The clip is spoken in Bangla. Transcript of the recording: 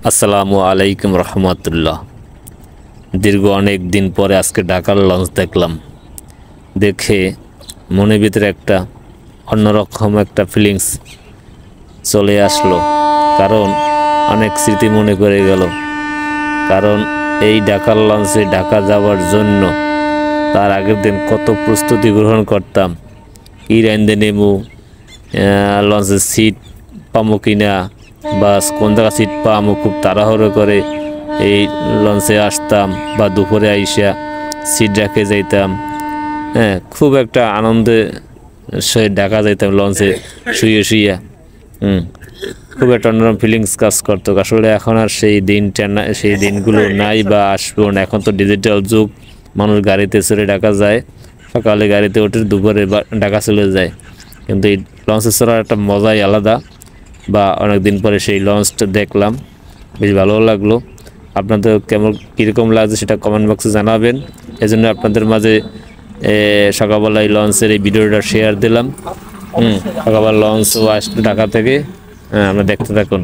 আসসালামু আলাইকুম রহমতুল্লাহ। দীর্ঘ অনেক দিন পরে আজকে ঢাকার লঞ্চ দেখলাম। দেখে মনের ভিতরে একটা অন্যরকম একটা ফিলিংস চলে আসলো, কারণ অনেক স্মৃতি মনে করে গেল। কারণ এই ঢাকার লঞ্চে ঢাকা যাওয়ার জন্য তার আগের দিন কত প্রস্তুতি গ্রহণ করতাম, কি রাইন্দে নেমু, লঞ্চের সিট পামো কিনা, বাস কোন জায়গা সিট পামো, খুব তাড়াহুড়ো করে এই লঞ্চে আসতাম বা দুপুরে আইসা সিট রেখে যাইতাম। খুব একটা আনন্দে সে ঢাকা যাইতাম লঞ্চে শুয়ে শুয়ে। খুব একটা অন্যরকম ফিলিংস কাজ করতো। আসলে এখন আর সেই দিনটা না, সেই দিনগুলো নাই বা আসবেও না। এখন তো ডিজিটাল যুগ, মানুষ গাড়িতে চড়ে ঢাকা যায়, সকালে গাড়িতে ওঠে, দুপুরে ঢাকা চলে যায়। কিন্তু এই লঞ্চে চড়ার একটা মজাই আলাদা। বা অনেক দিন পরে সেই লঞ্চটা দেখলাম, বেশ ভালো লাগলো। আপনাদের কেমন কীরকম লাগছে সেটা কমেন্ট বক্সে জানাবেন। এজন্য আপনাদের মাঝে সকালবেলায় লঞ্চের এই ভিডিওটা শেয়ার দিলাম। সকালবেলা লঞ্চও আসলো ঢাকা থেকে, আমরা দেখতে থাকুন।